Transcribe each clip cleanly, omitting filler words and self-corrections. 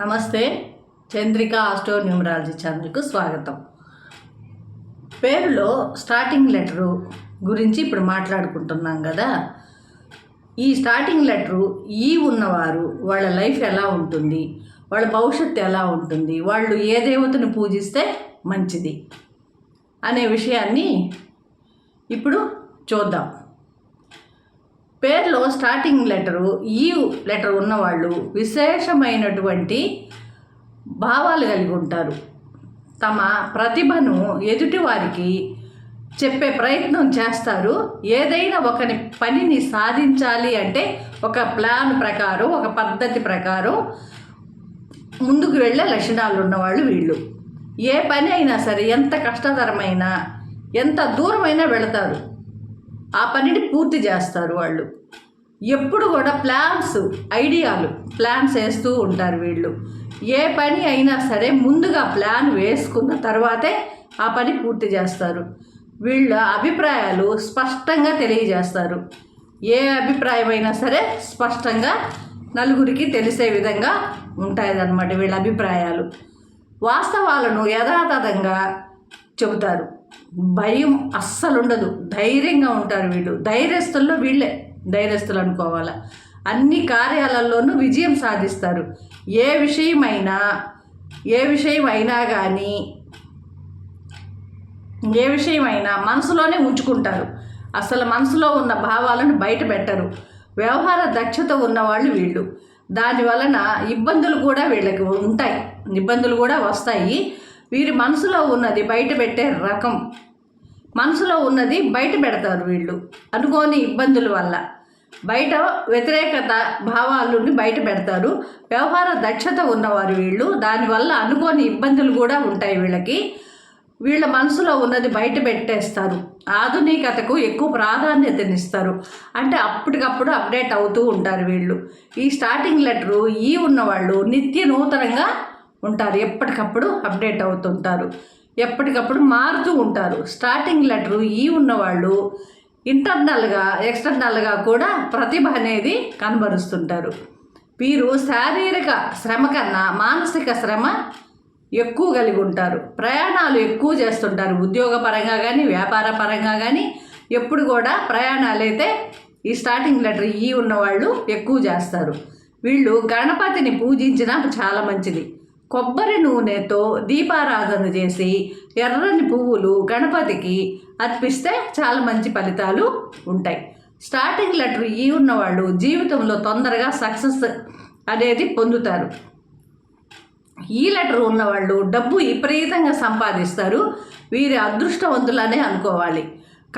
నమస్తే. Chandrika astro numerology ఛానల్కు స్వాగతం. పేరులో స్టార్టింగ్ లెటరు గురించి ఇప్పుడు మాట్లాడుకుంటున్నాం కదా. ఈ స్టార్టింగ్ లెటరు ఈ ఉన్నవారు వాళ్ళ లైఫ్ ఎలా ఉంటుంది, వాళ్ళ భవిష్యత్తు ఎలా ఉంటుంది, వాళ్ళు ఏ దేవతను పూజిస్తే మంచిది అనే విషయాన్ని ఇప్పుడు చూద్దాం. పేరులో స్టార్టింగ్ లెటరు ఈ లెటర్ ఉన్నవాళ్ళు విశేషమైనటువంటి భావాలు కలిగి ఉంటారు. తమ ప్రతిభను ఎదుటి వారికి చెప్పే ప్రయత్నం చేస్తారు. ఏదైనా పనిని సాధించాలి అంటే ఒక ప్లాన్ ప్రకారం, ఒక పద్ధతి ప్రకారం ముందుకు వెళ్ళే లక్షణాలు ఉన్నవాళ్ళు వీళ్ళు. ఏ పని అయినా సరే, ఎంత కష్టతరమైనా, ఎంత దూరమైనా వెళతారు, ఆ పనిని పూర్తి చేస్తారు. వాళ్ళు ఎప్పుడు కూడా ప్లాన్స్ వేస్తూ ఉంటారు. వీళ్ళు ఏ పని అయినా సరే ముందుగా ప్లాన్ వేసుకున్న తర్వాతే ఆ పని పూర్తి చేస్తారు. వీళ్ళ అభిప్రాయాలు స్పష్టంగా తెలియజేస్తారు. ఏ అభిప్రాయం అయినా సరే స్పష్టంగా నలుగురికి తెలిసే విధంగా ఉంటాయన్నమాట వీళ్ళ అభిప్రాయాలు. వాస్తవాలను యథాతథంగా చెబుతారు. భయం అస్సలు ఉండదు, ధైర్యంగా ఉంటారు వీళ్ళు. వీళ్ళే ధైర్యస్తులు అనుకోవాలా. అన్ని కార్యాలలోనూ విజయం సాధిస్తారు. ఏ విషయం అయినా మనసులోనే ఉంచుకుంటారు. అసలు మనసులో ఉన్న భావాలను బయట పెట్టరు. వ్యవహార దక్షత ఉన్నవాళ్ళు వీళ్ళు. దానివలన ఇబ్బందులు కూడా వీళ్ళకి ఉంటాయి, ఇబ్బందులు కూడా వస్తాయి. వీరి మనసులో ఉన్నది బయట పెట్టే రకం. మనసులో ఉన్నది బయట పెడతారు వీళ్ళు అనుకోని ఇబ్బందుల వల్ల. బయట వ్యతిరేకత భావాలని బయట పెడతారు. వ్యవహార దక్షత ఉన్నవారు వీళ్ళు. దానివల్ల అనుకోని ఇబ్బందులు కూడా ఉంటాయి వీళ్ళకి. వీళ్ళ మనసులో ఉన్నది బయట పెట్టేస్తారు. ఆధునికతకు ఎక్కువ ప్రాధాన్యతనిస్తారు. అంటే అప్పటికప్పుడు అప్డేట్ అవుతూ ఉంటారు వీళ్ళు. ఈ స్టార్టింగ్ లెటరు ఈ ఉన్నవాళ్ళు నిత్య నూతనంగా ఉంటారు. ఎప్పటికప్పుడు అప్డేట్ అవుతుంటారు, ఎప్పటికప్పుడు మారుతూ ఉంటారు. స్టార్టింగ్ లెటరు ఈ ఉన్నవాళ్ళు ఇంటర్నల్గా ఎక్స్టర్నల్గా కూడా ప్రతిభ అనేది కనబరుస్తుంటారు. వీరు శారీరక శ్రమ కన్నా మానసిక శ్రమ ఎక్కువ కలిగి ఉంటారు. ప్రయాణాలు ఎక్కువ చేస్తుంటారు. ఉద్యోగపరంగా కానీ, వ్యాపార పరంగా కానీ ఎప్పుడు కూడా ప్రయాణాలు అయితే ఈ స్టార్టింగ్ లెటర్ ఈ ఉన్నవాళ్ళు ఎక్కువ చేస్తారు. వీళ్ళు గణపతిని పూజించినా చాలా మంచిది. కొబ్బరి నూనెతో దీపారాధన చేసి ఎర్రని పువ్వులు గణపతికి అర్పిస్తే చాలా మంచి ఫలితాలు ఉంటాయి. స్టార్టింగ్ లెటర్ ఈ ఉన్నవాళ్ళు జీవితంలో తొందరగా సక్సెస్ అనేది పొందుతారు. ఈ లెటర్ ఉన్నవాళ్ళు డబ్బు విపరీతంగా సంపాదిస్తారు. వీరి అదృష్టవంతులనే అనుకోవాలి.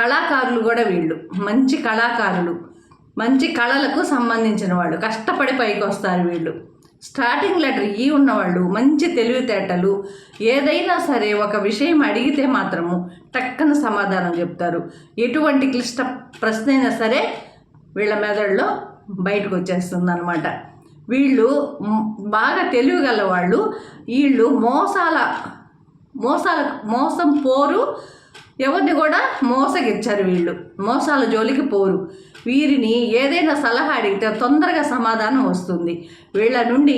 కళాకారులు కూడా వీళ్ళు మంచి కళాకారులు, మంచి కళలకు సంబంధించిన వాళ్ళు. కష్టపడి పైకి వస్తారు వీళ్ళు. స్టార్టింగ్ లెటర్ ఈ ఉన్నవాళ్ళు మంచి తెలివితేటలు. ఏదైనా సరే ఒక విషయం అడిగితే మాత్రము టక్కన సమాధానం చెప్తారు. ఎటువంటి క్లిష్ట ప్రశ్న అయినా సరే వీళ్ళ మెదడులో బయటకు వచ్చేస్తుంది అన్నమాట. వీళ్ళు బాగా తెలివిగల వాళ్ళు. వీళ్ళు మోసం పోరు, ఎవరిని కూడా మోసగిచ్చారు. వీళ్ళు మోసాల జోలికి పోరు. వీరిని ఏదైనా సలహా అడిగితే తొందరగా సమాధానం వస్తుంది. వీళ్ళ నుండి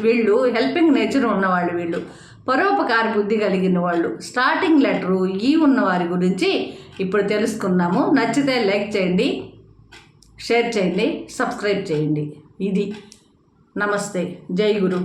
వీళ్ళు హెల్పింగ్ నేచర్ ఉన్నవాళ్ళు. వీళ్ళు పరోపకార బుద్ధి కలిగిన వాళ్ళు. స్టార్టింగ్ లెటరు ఈ ఉన్నవారి గురించి ఇప్పుడు తెలుసుకున్నాము. నచ్చితే లైక్ చేయండి, షేర్ చేయండి, సబ్స్క్రైబ్ చేయండి. ఇది నమస్తే. జై గురు.